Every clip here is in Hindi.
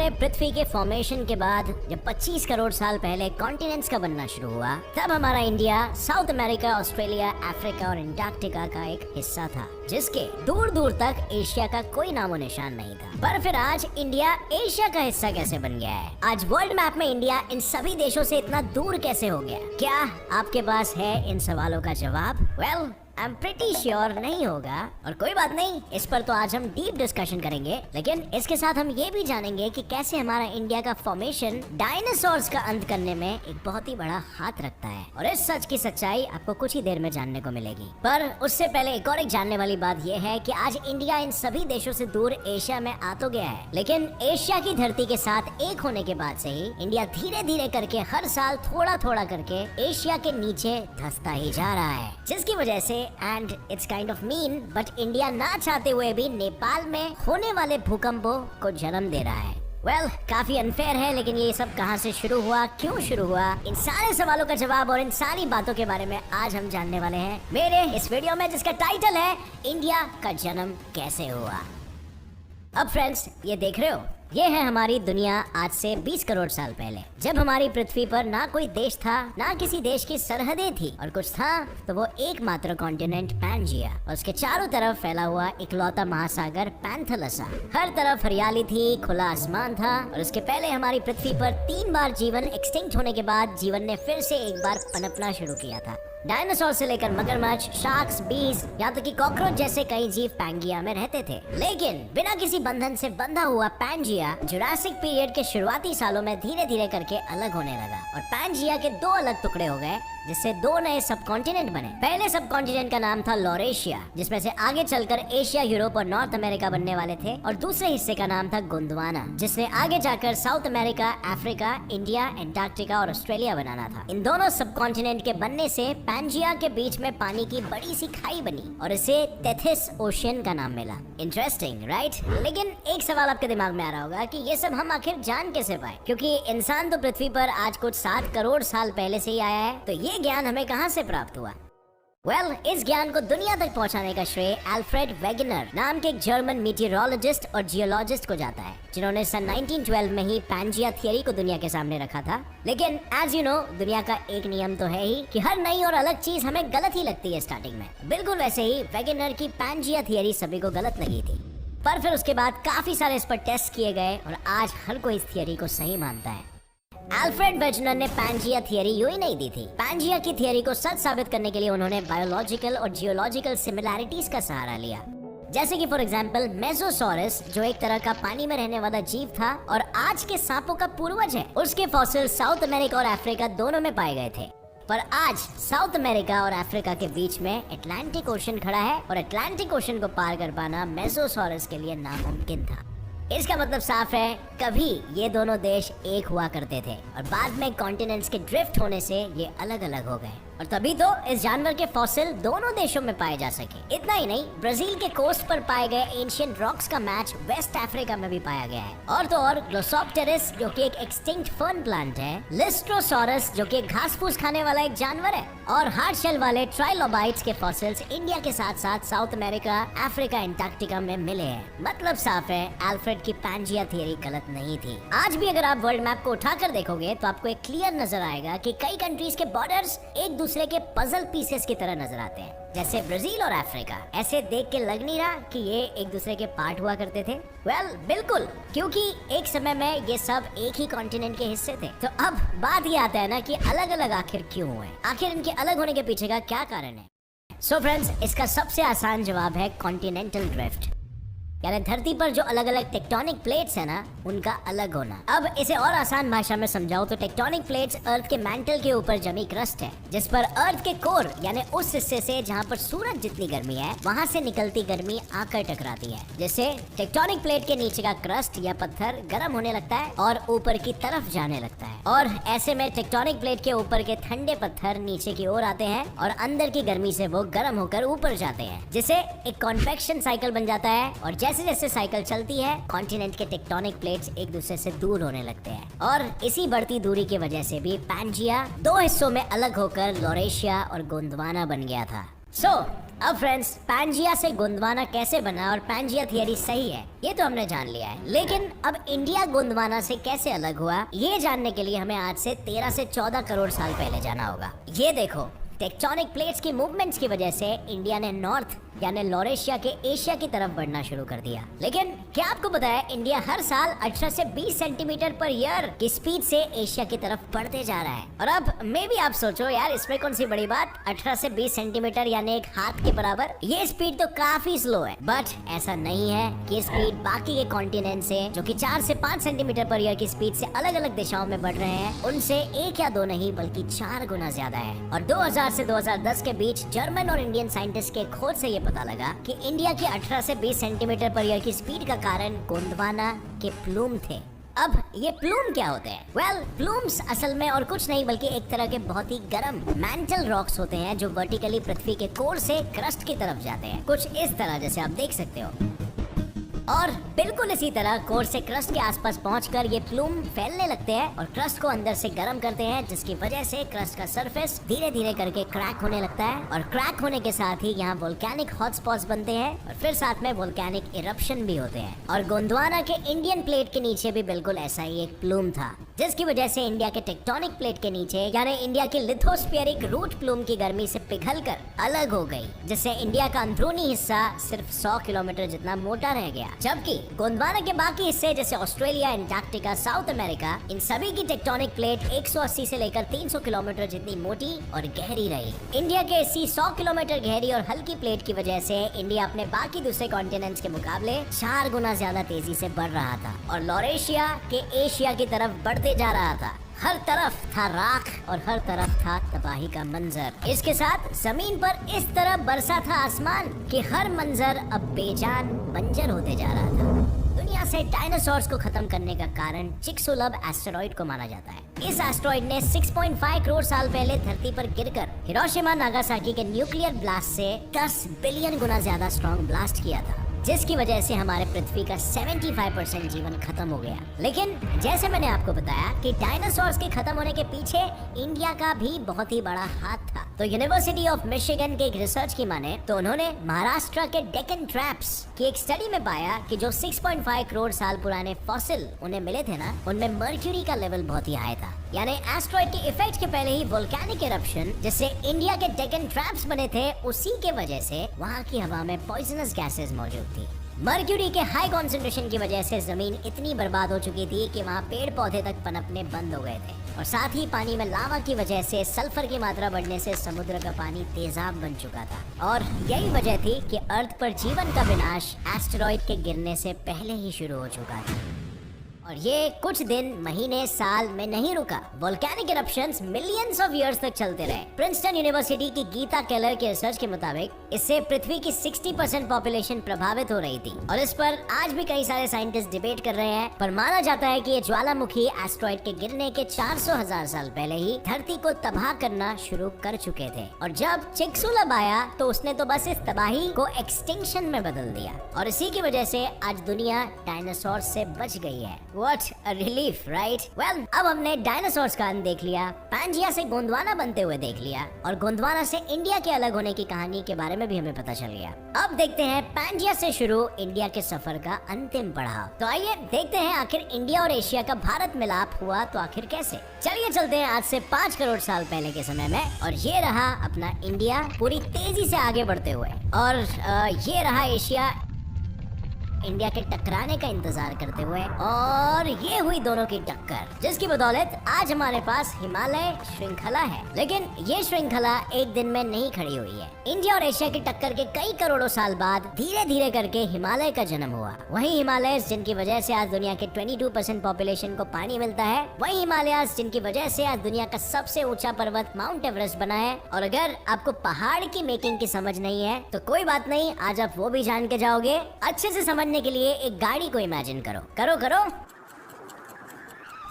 हमारे पृथ्वी के फॉर्मेशन के बाद जब 25 करोड़ साल पहले कॉन्टिनेंट्स का बनना शुरू हुआ, तब हमारा India south America, Australia, Africa और अंटार्कटिका का एक हिस्सा था, जिसके दूर दूर तक एशिया का कोई नामो निशान नहीं था। पर फिर आज इंडिया एशिया का हिस्सा कैसे बन गया है? आज वर्ल्ड मैप में इंडिया इन सभी देशों से इतना दूर कैसे हो गया? क्या आपके पास है इन सवालों का जवाब? Well, I am pretty sure नहीं होगा, और कोई बात नहीं, इस पर तो आज हम डीप डिस्कशन करेंगे। लेकिन इसके साथ हम ये भी जानेंगे कि कैसे हमारा इंडिया का फॉर्मेशन डायनासोर्स का अंत करने में एक बहुत ही बड़ा हाथ रखता है, और इस सच की सच्चाई आपको कुछ ही देर में जानने को मिलेगी। पर उससे पहले एक और जानने वाली बात यह है कि आज इंडिया इन सभी देशों से दूर एशिया में आ तो गया है, लेकिन एशिया की धरती के साथ एक होने के बाद से ही इंडिया धीरे धीरे करके हर साल थोड़ा थोड़ा करके एशिया के नीचे धंसता ही जा रहा है, जिसकी वजह से and it's kind of mean but India ना चाहते हुए भी नेपाल में होने वाले भूकंपों को जन्म दे रहा है। वेल, काफी अनफेयर है, लेकिन ये सब कहां से शुरू हुआ, क्यों शुरू हुआ, इन सारे सवालों का जवाब और इन सारी बातों के बारे में आज हम जानने वाले हैं मेरे इस वीडियो में, जिसका टाइटल है इंडिया का जन्म कैसे हुआ। अब फ्रेंड्स, ये देख रहे हो, ये है हमारी दुनिया आज से 20 करोड़ साल पहले, जब हमारी पृथ्वी पर ना कोई देश था, ना किसी देश की सरहदें थी, और कुछ था तो वो एकमात्र कॉन्टिनेंट पैंजिया और उसके चारों तरफ फैला हुआ इकलौता महासागर पैंथलसा। हर तरफ हरियाली थी, खुला आसमान था, और उसके पहले हमारी पृथ्वी पर 3 बार जीवन एक्सटिंक्ट होने के बाद जीवन ने फिर से एक बार पनपना शुरू किया था। डायनासोर से लेकर मगरमच्छ, शार्क्स, बीज, यहाँ तक कि कॉकरोच जैसे कई जीव पैंजिया में रहते थे। लेकिन बिना किसी बंधन से बंधा हुआ पैंजिया जुरासिक पीरियड के शुरुआती सालों में धीरे धीरे करके अलग होने लगा, और पैंजिया के 2 अलग टुकड़े हो गए, जिससे 2 नए सब कॉन्टिनेंट बने। पहले सब कॉन्टिनेंट का नाम था लॉरेशिया, जिसमें से आगे चलकर एशिया, यूरोप और नॉर्थ अमेरिका बनने वाले थे, और दूसरे हिस्से का नाम था गोंडवाना, जिससे आगे जाकर south America, Africa, India, Antarctica और ऑस्ट्रेलिया बनाना था। इन दोनों सब कॉन्टिनेंट के बनने से पैंजिया के बीच में पानी की बड़ी सी खाई बनी, और इसे टेथिस ओशियन का नाम मिला। Interesting, right? लेकिन एक सवाल आपके दिमाग में आ रहा होगा कि ये सब हम आखिर जान कैसे पाए, क्योंकि इंसान तो पृथ्वी पर आज कुछ 7 करोड़ साल पहले से ही आया है, तो ये ज्ञान हमें कहां से प्राप्त हुआ? वेल, इस ज्ञान को दुनिया तक पहुंचाने का श्रेय अल्फ्रेड वेगनर नाम के एक जर्मन मीटियोरोलॉजिस्ट और जियोलॉजिस्ट को जाता है, जिन्होंने सन 1912 में ही पैंजिया थियरी को दुनिया के सामने रखा था। लेकिन एज यू नो, दुनिया का एक नियम तो है ही कि हर नई और अलग चीज हमें गलत ही लगती है स्टार्टिंग में। बिल्कुल वैसे ही वेगनर की पैंजिया थियरी सभी को गलत लगी थी, पर फिर उसके बाद काफी सारे इस पर टेस्ट किए गए, और आज हर कोई इस थियरी को सही मानता है। अल्फ्रेड वेगनर ने पैंजिया थियरी यूं ही नहीं दी थी। पैंजिया की थियरी को सच साबित करने के लिए उन्होंने बायोलॉजिकल और जियोलॉजिकल सिमिलैरिटीज का सहारा लिया, जैसे कि फॉर एग्जांपल मेसोसॉरस, जो एक तरह का पानी में रहने वाला जीव था और आज के सांपों का पूर्वज है, उसके फॉसिल साउथ अमेरिका और अफ्रीका दोनों में पाए गए थे। पर आज साउथ अमेरिका और अफ्रीका के बीच में अटलांटिक ओशन खड़ा है, और अटलांटिक ओशन को पार कर पाना मेसोसॉरस के लिए नामुमकिन था। इसका मतलब साफ है, कभी ये दोनों देश एक हुआ करते थे, और बाद में कॉन्टिनेंट्स के ड्रिफ्ट होने से ये अलग अलग हो गए, और तभी तो इस जानवर के फॉसिल दोनों देशों में पाए जा सके। इतना ही नहीं, ब्राजील के कोस्ट पर पाए गए एंशिएंट रॉक्स का मैच वेस्ट अफ्रीका में भी पाया गया है। और तो और ग्लोसोप्टेरिस, जो कि एक एक्सटिंक्ट फर्न प्लांट है, लिस्ट्रोसॉरस, जो कि घास फूस खाने वाला एक जानवर है, और हार्ड शेल वाले ट्राइलोबाइट्स के फॉसिल्स इंडिया के साथ साथ साउथ अमेरिका, अफ्रीका, अंटार्कटिका में मिले हैं। मतलब साफ है, अल्फ्रेड की पैंजिया थियरी गलत नहीं थी। आज भी अगर आप वर्ल्ड मैप को उठाकर देखोगे तो आपको एक क्लियर नजर आएगा कि कई कंट्रीज के बॉर्डर्स एक दूसरे के पजल पीसेस की तरह नजर आते हैं, जैसे ब्राजील और अफ्रीका। ऐसे देख के लग नहीं रहा कि ये एक दूसरे के पार्ट हुआ करते थे? वेल, बिल्कुल, क्योंकि एक समय में ये सब एक ही कॉन्टिनेंट के हिस्से थे। तो अब बात ये आता है ना कि अलग अलग आखिर क्यों हुए, आखिर इनके अलग होने के पीछे का क्या कारण है? सो फ्रेंड्स, इसका सबसे आसान जवाब है कॉन्टिनेंटल ड्रिफ्ट, यानी धरती पर जो अलग अलग टेक्टोनिक प्लेट्स है ना, उनका अलग होना। अब इसे और आसान भाषा में समझाओ तो टेक्टोनिक प्लेट्स अर्थ के मैंटल के ऊपर जमी क्रस्ट है, जिस पर अर्थ के कोर यानी उस हिस्से से जहाँ पर सूरज जितनी गर्मी है, वहाँ से निकलती गर्मी आकर टकराती है, जिससे टेक्टोनिक प्लेट के नीचे का क्रस्ट या पत्थर गर्म होने लगता है और ऊपर की तरफ जाने लगता है, और ऐसे में टेक्टोनिक प्लेट के ऊपर के ठंडे पत्थर नीचे की ओर आते हैं, और अंदर की गर्मी से वो गर्म होकर ऊपर जाते हैं, जिससे एक कॉन्वेक्शन साइकिल बन जाता है। और जैसे जैसे साइकिल चलती है, कॉन्टिनेंट के टेक्टोनिक प्लेट्स एक दूसरे से दूर होने लगते हैं, और इसी बढ़ती दूरी की वजह से भी पैंजिया 2 हिस्सों में अलग होकर लॉरेशिया और गोंडवाना बन गया था। अब फ्रेंड्स, पांजिया से गोंडवाना कैसे बना और पांजिया थियरी सही है ये तो हमने जान लिया है, लेकिन अब इंडिया गोंडवाना से कैसे अलग हुआ ये जानने के लिए हमें आज से 13 से 14 करोड़ साल पहले जाना होगा। ये देखो, टेक्टोनिक प्लेट्स की मूवमेंट्स की वजह से इंडिया ने नॉर्थ यानी लॉरेशिया के एशिया की तरफ बढ़ना शुरू कर दिया। लेकिन क्या आपको पता है इंडिया हर साल 18 से 20 सेंटीमीटर पर ईयर की स्पीड से एशिया की तरफ बढ़ते जा रहा है। और अब मे भी आप सोचो यार इसमें कौन सी बड़ी बात, 18 से 20 सेंटीमीटर यानी एक हाथ के बराबर, ये स्पीड तो काफी स्लो है। बट ऐसा नहीं है कि स्पीड बाकी के कॉन्टिनेंट से जो कि 4 से 5 सेंटीमीटर पर ईयर की स्पीड से अलग अलग दिशाओं में बढ़ रहे हैं उनसे 1 या 2 नहीं बल्कि 4 गुना ज्यादा है। और 2000 से 2010 के बीच जर्मन और इंडियन साइंटिस्ट के खोज से ये पता लगा कि इंडिया की 18 से 20 सेंटीमीटर पर ईयर की स्पीड का कारण गोंडवाना के प्लूम थे। अब ये प्लूम क्या होते हैं? वेल, प्लूम्स असल में और कुछ नहीं बल्कि एक तरह के बहुत ही गर्म मैंटल रॉक्स होते हैं जो वर्टिकली पृथ्वी के कोर से क्रस्ट की तरफ जाते हैं, कुछ इस तरह जैसे आप देख सकते हो। और बिल्कुल इसी तरह कोर से क्रस्ट के आसपास पहुंचकर ये प्लूम फैलने लगते हैं और क्रस्ट को अंदर से गर्म करते हैं, जिसकी वजह से क्रस्ट का सरफेस धीरे धीरे करके क्रैक होने लगता है। और क्रैक होने के साथ ही यहाँ वोल्केनिक हॉटस्पॉट्स बनते हैं और फिर साथ में वोल्केनिक इरप्शन भी होते हैं। और गोंडवाना के इंडियन प्लेट के नीचे भी बिल्कुल ऐसा ही एक प्लूम था, जिसकी वजह से इंडिया के टेक्टोनिक प्लेट के नीचे यानी इंडिया की लिथोस्फीयरिक रूट प्लूम की गर्मी से पिघलकर अलग हो गई, जिससे इंडिया का अंदरूनी हिस्सा सिर्फ 100 किलोमीटर जितना मोटा रह गया, जबकि गोंडवाना के बाकी हिस्से जैसे ऑस्ट्रेलिया, एंटार्क्टिका, साउथ अमेरिका, इन सभी की टेक्टोनिक प्लेट 180 से लेकर 300 किलोमीटर जितनी मोटी और गहरी रही। इंडिया के इसी 100 किलोमीटर गहरी और हल्की प्लेट की वजह से इंडिया अपने बाकी दूसरे कॉन्टिनेंट्स के मुकाबले 4 गुना ज्यादा तेजी से बढ़ रहा था और लॉरेशिया के एशिया की तरफ बढ़ते जा रहा था। हर तरफ था राख और हर तरफ था तबाही का मंजर। इसके साथ जमीन पर इस तरह बरसा था आसमान कि हर मंजर अब बेजान बंजर होते जा रहा था। दुनिया से डायनासोर्स को खत्म करने का कारण चिक्सुलब एस्टेरॉइड को माना जाता है। इस एस्टेरॉइड ने 6.5 करोड़ साल पहले धरती पर गिरकर हिरोशिमा नागासाकी के न्यूक्लियर ब्लास्ट से 10 बिलियन गुना ज्यादा स्ट्रॉन्ग ब्लास्ट किया था, जिसकी वजह से हमारे पृथ्वी का 75% जीवन खत्म हो गया। लेकिन जैसे मैंने आपको बताया कि डायनासोर्स के खत्म होने के पीछे इंडिया का भी बहुत ही बड़ा हाथ था। तो यूनिवर्सिटी ऑफ मिशिगन के एक रिसर्च की माने तो उन्होंने महाराष्ट्र के डेक्कन ट्रैप्स की एक स्टडी में पाया कि जो 6.5 करोड़ साल पुराने फॉसिल उन्हें मिले थे ना, उनमें मर्क्यूरी का लेवल बहुत ही हाई था। यानी एस्ट्रॉइड के इफेक्ट के पहले ही वोल्केनिक इरप्शन जिससे इंडिया के डेक्कन ट्रैप्स बने थे, उसी के वजह से वहाँ की हवा में पॉइजनस गैसेस मौजूद थी। मर्क्यूरी के हाई कॉन्सेंट्रेशन की वजह से जमीन इतनी बर्बाद हो चुकी थी कि वहाँ पेड़ पौधे तक पनपने बंद हो गए थे और साथ ही पानी में लावा की वजह से सल्फर की मात्रा बढ़ने से समुद्र का पानी तेजाब बन चुका था। और यही वजह थी कि अर्थ पर जीवन का विनाश एस्टेरॉइड के गिरने से पहले ही शुरू हो चुका था। और ये कुछ दिन, महीने, साल में नहीं रुका। Volcanic eruptions millions of years तक चलते रहे। प्रिंसटन यूनिवर्सिटी की गीता केलर के रिसर्च के मुताबिक इससे पृथ्वी की 60% पॉपुलेशन प्रभावित हो रही थी और इस पर आज भी कई सारे साइंटिस्ट डिबेट कर रहे हैं। पर माना जाता है कि ये ज्वालामुखी एस्ट्रॉइड के गिरने के 400,000 साल पहले ही धरती को तबाह करना शुरू कर चुके थे और जब चिक्सुलब आया तो उसने तो बस इस तबाही को एक्सटिंक्शन में बदल दिया और इसी की वजह से आज दुनिया डायनासोर से बच गई है। What a relief, right? Well, अब हमने डायनासोर्स का अंत देख लिया, पांजिया से गोंडवाना बनते हुए देख लिया और गोंडवाना से इंडिया के अलग होने की कहानी के बारे में भी हमें पता चल गया। अब देखते हैं पांजिया से शुरू इंडिया के सफर का अंतिम पड़ाव। तो आइए देखते हैं आखिर इंडिया और एशिया का भारत मिलाप हुआ तो आखिर कैसे। चलिए चलते हैं आज से 5 करोड़ साल पहले के समय में और ये रहा अपना इंडिया पूरी तेजी से आगे बढ़ते हुए और ये रहा एशिया इंडिया के टकराने का इंतजार करते हुए और ये हुई दोनों की टक्कर, जिसकी बदौलत आज हमारे पास हिमालय श्रृंखला है। लेकिन ये श्रृंखला एक दिन में नहीं खड़ी हुई है। इंडिया और एशिया की टक्कर के कई करोड़ों साल बाद धीरे धीरे करके हिमालय का जन्म हुआ। वही हिमालय जिनकी वजह से आज दुनिया के 22% पॉपुलेशन को पानी मिलता है, वही हिमालय जिनकी वजह से आज दुनिया का सबसे ऊंचा पर्वत माउंट एवरेस्ट बना है। और अगर आपको पहाड़ की मेकिंग की समझ नहीं है तो कोई बात नहीं, आज आप वो भी जान के जाओगे। अच्छे से समझने के लिए एक गाड़ी को इमेजिन करो।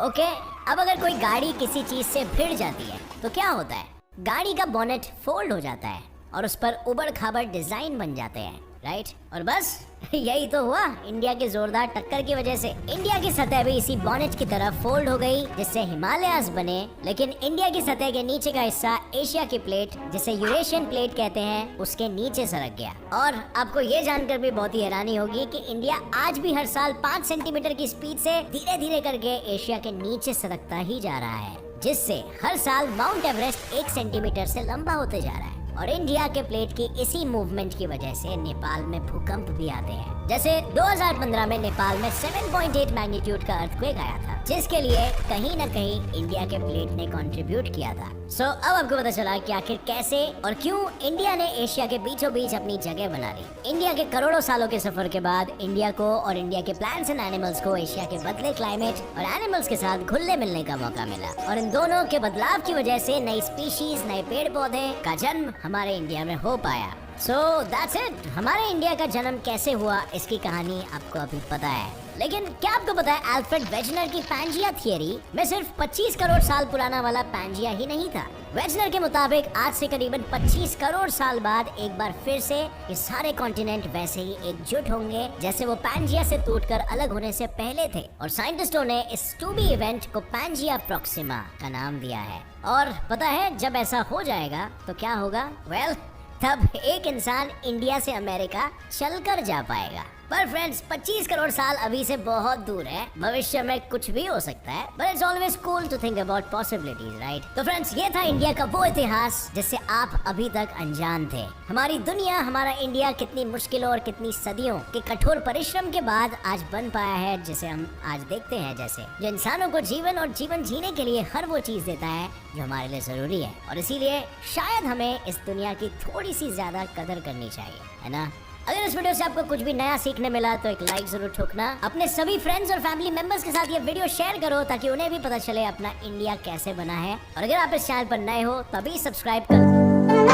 ओके, अब अगर कोई गाड़ी किसी चीज से भिड़ जाती है तो क्या होता है? गाड़ी का बोनेट फोल्ड हो जाता है और उस पर उबड़ खाबड़ डिजाइन बन जाते हैं। राइट। और बस यही तो हुआ, इंडिया की जोरदार टक्कर की वजह से इंडिया की सतह भी इसी बॉनेट की तरफ फोल्ड हो गई, जिससे हिमालयाज बने। लेकिन इंडिया की सतह के नीचे का हिस्सा एशिया की प्लेट, जिसे यूरेशियन प्लेट कहते हैं, उसके नीचे सरक गया। और आपको ये जानकर भी बहुत ही हैरानी होगी कि इंडिया आज भी हर साल 5 सेंटीमीटर की स्पीड से धीरे धीरे करके एशिया के नीचे सरकता ही जा रहा है, जिससे हर साल माउंट एवरेस्ट 1 सेंटीमीटर से लंबा होते जा रहा है। और इंडिया के प्लेट की इसी मूवमेंट की वजह से नेपाल में भूकंप भी आते हैं। जैसे 2015 में नेपाल में 7.8 मैग्नीट्यूड का अर्थक्वेक आया था, जिसके लिए कहीं न कहीं इंडिया के प्लेट ने कंट्रीब्यूट किया था। सो अब आपको पता चला कि आखिर कैसे और क्यों इंडिया ने एशिया के बीचों बीच अपनी जगह बना ली। इंडिया के करोड़ों सालों के सफर के बाद इंडिया को और इंडिया के प्लांट्स एंड एनिमल्स को एशिया के बदले क्लाइमेट और एनिमल्स के साथ घुलने मिलने का मौका मिला, और इन दोनों के बदलाव की वजह से नई स्पीशीज, नए पेड़ पौधे का जन्म हमारे इंडिया में हो पाया। So that's it। हमारे इंडिया का जन्म कैसे हुआ, इसकी कहानी आपको अभी पता है। लेकिन क्या आपको पता है अल्फ्रेड वेजनर की पैंजिया थियरी में सिर्फ 25 करोड़ साल पुराना वाला पैंजिया ही नहीं था। वेजनर के मुताबिक आज से करीबन 25 करोड़ साल बाद एक बार फिर से ये सारे कॉन्टिनेंट वैसे ही एकजुट होंगे जैसे वो पैंजिया से टूटकर अलग होने से पहले थे। और साइंटिस्टों ने इस 2B इवेंट को पैंजिया प्रॉक्सिमा का नाम दिया है। और पता है जब ऐसा हो जाएगा तो क्या होगा? वेल, तब एक इंसान इंडिया से अमेरिका चलकर जा पाएगा। पर फ्रेंड्स, 25 करोड़ साल अभी से बहुत दूर है, भविष्य में कुछ भी हो सकता है, but it's always cool to think about possibilities, right? तो फ्रेंड्स, ये था इंडिया का वो इतिहास जिससे आप अभी तक अनजान थे। हमारी दुनिया, हमारा इंडिया कितनी मुश्किलों और कितनी सदियों के कठोर परिश्रम के बाद आज बन पाया है जिसे हम आज देखते हैं, जैसे जो इंसानों को जीवन और जीवन जीने के लिए हर वो चीज देता है जो हमारे लिए जरूरी है। और इसीलिए शायद हमें इस दुनिया की थोड़ी सी ज्यादा कदर करनी चाहिए, है ना? अगर इस वीडियो से आपको कुछ भी नया सीखने मिला तो एक लाइक जरूर ठोकना। अपने सभी फ्रेंड्स और फैमिली मेंबर्स के साथ ये वीडियो शेयर करो ताकि उन्हें भी पता चले अपना इंडिया कैसे बना है। और अगर आप इस चैनल पर नए हो तो अभी सब्सक्राइब कर